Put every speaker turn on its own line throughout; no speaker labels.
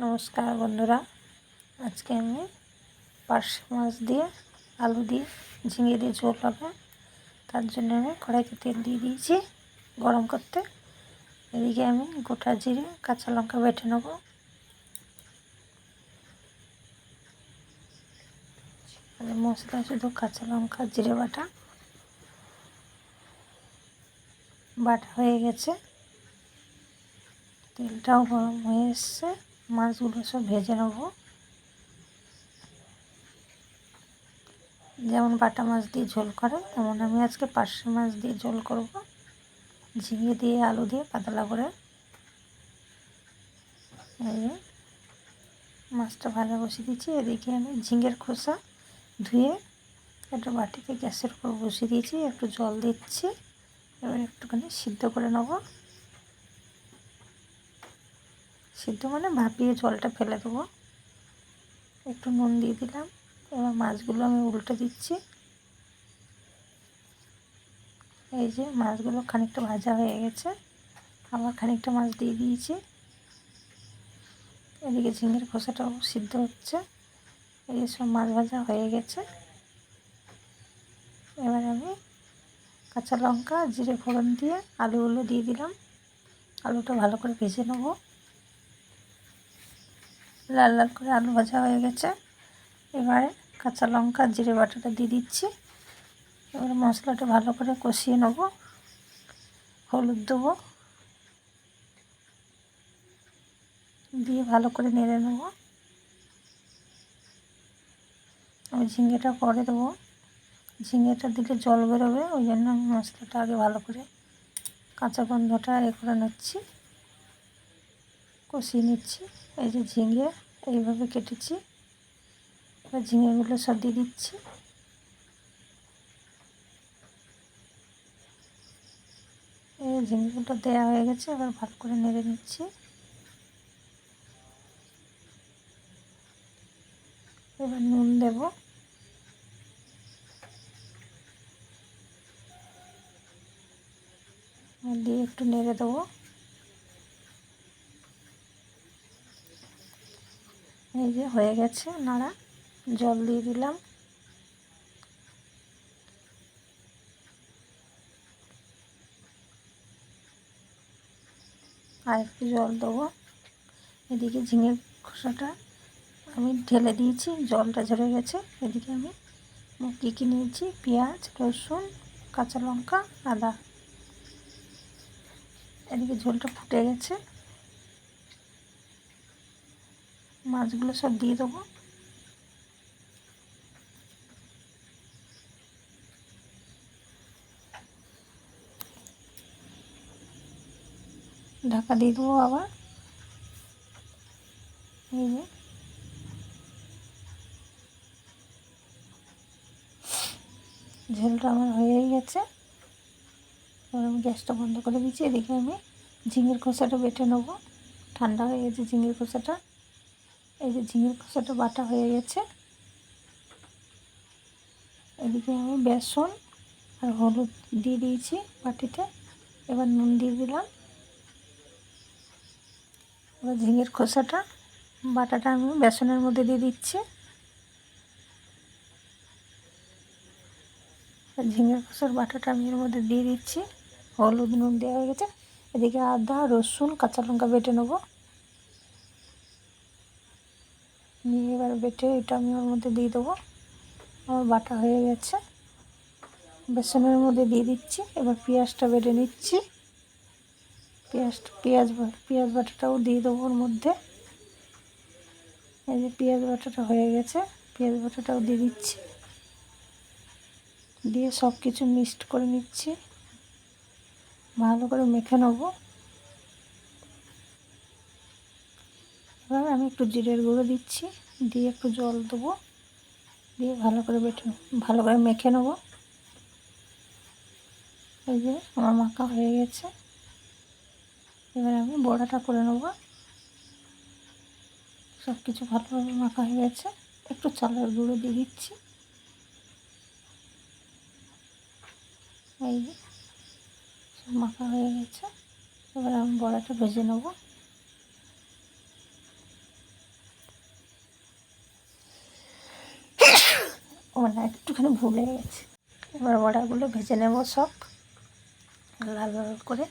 নমস্কার বন্ধুরা, আজকে আমি পার্শে মাছ দিয়ে আলু দিয়ে ঝিঙে দিয়ে ঝোল হবে। তার জন্য আমি কড়াইতে তেল দিয়ে দিয়েছি গরম করতে। এদিকে আমি গোটা জিরে কাঁচা লঙ্কা বেটে নেব। মশলা শুধু কাঁচা লঙ্কা জিরে বাটা হয়ে গেছে, তেলটাও গরম হয়ে এসছে। মাছগুলো সব ভেজে নেব। যেমন বাটা মাছ দিয়ে ঝোল করে তেমন আমি আজকে পার্শে মাছ দিয়ে ঝোল করব, ঝিঙে দিয়ে আলু দিয়ে পাতলা করে। এই মাছটা ভাজা বসিয়ে দিচ্ছি। এদিকে আমি ঝিঙের খোসা ধুয়ে একটা বাটিতে গ্যাসের উপর বসিয়ে দিয়েছি, একটু জল দিচ্ছি। এবার একটুখানি সিদ্ধ করে নেব। সিদ্ধ মানে ভাপিয়ে জলটা ফেলে দেবো। একটু নুন দিয়ে দিলাম। এবার মাছগুলো আমি উল্টে দিচ্ছি। এই যে মাছগুলো খানিকটা ভাজা হয়ে গেছে, আবার খানিকটা মাছ দিয়ে দিয়েছি। এদিকে ঝিঙের খোসাটাও সিদ্ধ হচ্ছে। এই সব মাছ ভাজা হয়ে গেছে। এবার আমি কাঁচা লঙ্কা জিরে ফোড়ন দিয়ে আলুগুলো দিয়ে দিলাম। আলুটা ভালো করে ভেজে নেব। লাল লাল করে আলু ভাজা হয়ে গেছে। এবারে কাঁচা লঙ্কা জিরে বাটাটা দিয়ে দিচ্ছি। এবারে মশলাটা ভালো করে কষিয়ে নেব। হলুদ দেবো, দিয়ে ভালো করে নেড়ে নেব। আমি ঝিঙেটা পরে দেবো। ঝিঙেটা দিলে জল বেরোবে, ওই জন্য আমি মশলাটা আগে ভালো করে কাঁচা গন্ধটা করে নিচ্ছি, কষিয়ে নিচ্ছি। এই যে ঝিঙে এইভাবে কেটেছি, এবার ঝিঙেগুলো সব দিয়ে দিচ্ছি। এই ঝিঙেগুলো দেওয়া হয়ে গেছে, এবার ভালো করে নেড়ে নিচ্ছি। এবার নুন দেব। দিয়ে একটু নেড়ে দেবো। এই যে হয়ে গেছে নাড়া, জল দিয়ে দিলাম। আর একটু জল দেবো। এদিকে ঝিঙের খোসাটা আমি ঢেলে দিয়েছি, জলটা ঝরে গেছে। এদিকে আমি কী কী নিয়েছি, পেঁয়াজ রসুন কাঁচা লঙ্কা আদা। এদিকে ঝোলটা ফুটে গেছে, মাছগুলো সব দিয়ে দেবো। ঢাকা দিয়ে দেবো আবার। এই যে ঝোলটা আমার হয়েই গেছে। এবার আমি গ্যাসটা বন্ধ করে দিচ্ছি। এদিকে আমি ঝিঙের খোসাটা বেটে নেবো। ঠান্ডা হয়ে গেছে ঝিঙের খোসাটা। এই যে ঝিঙের খোসাটা বাটা হয়ে গেছে। এদিকে আমি বেসন আর হলুদ দিয়ে দিয়েছি বাটিতে। এবার নুন দিয়ে দিলাম। এবার ঝিঙের খোসাটা বাটাটা আমি বেসনের মধ্যে দিয়ে দিচ্ছি। ঝিঙের খোসার বাটাটা আমি এর মধ্যে দিয়ে দিচ্ছি। হলুদ নুন দেওয়া হয়ে গেছে। এদিকে আদা রসুন কাঁচা লঙ্কা বেটে নেবো। নিয়ে এবার বেটে এটা আমি ওর মধ্যে দিয়ে দেবো। আমার বাটা হয়ে গেছে, বেসনের মধ্যে দিয়ে দিচ্ছি। এবার পেঁয়াজটা বেটে নিচ্ছি। পেঁয়াজ বাটাটাও দিয়ে দেবো ওর মধ্যে। এই যে পেঁয়াজ বাটাটা হয়ে গেছে, পেঁয়াজ বাটাটাও দিয়ে দিচ্ছি। দিয়ে সব কিছু মিক্সড করে নিচ্ছি, ভালো করে মেখে নেব। এবার আমি একটু জিরের গুঁড়ো দিচ্ছি, দিয়ে একটু জল দেবো, দিয়ে ভালো করে মেখে নেব। এই যে আমার মাখা হয়ে গেছে। এবার আমি বড়াটা করে নেব। সব কিছু ভালোভাবে মাখা হয়ে গেছে। একটু চালের গুঁড়ো দিয়ে দিচ্ছি। এই যে সব মাখা হয়ে গেছে। এবার আমি বড়াটা ভেজে নেব। না, একটুখানি ভুলে গেছি। এবার বড়াগুলো ভেজে নেব সব লাল লাল করে।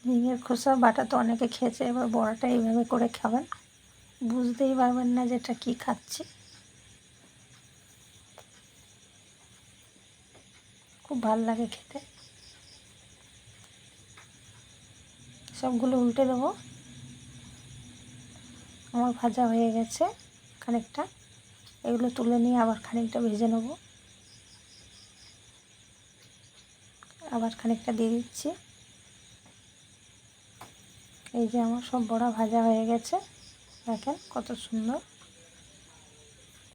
ঝিঙের খোসা বাটা তো অনেকে খেয়েছে, এবার বড়াটা এইভাবে করে খাবেন, বুঝতেই পারবেন না যে এটা কী খাচ্ছি। খুব ভালো লাগে খেতে। সবগুলো উল্টে দেবো। আমার ভাজা হয়ে গেছে খানিকটা, এগুলো তুলে নিয়ে আবার খানিকটা ভেজে নেব। আবার খানিকটা দিয়ে দিচ্ছি। এই যে আমার সব বড়া ভাজা হয়ে গেছে, দেখেন কত সুন্দর।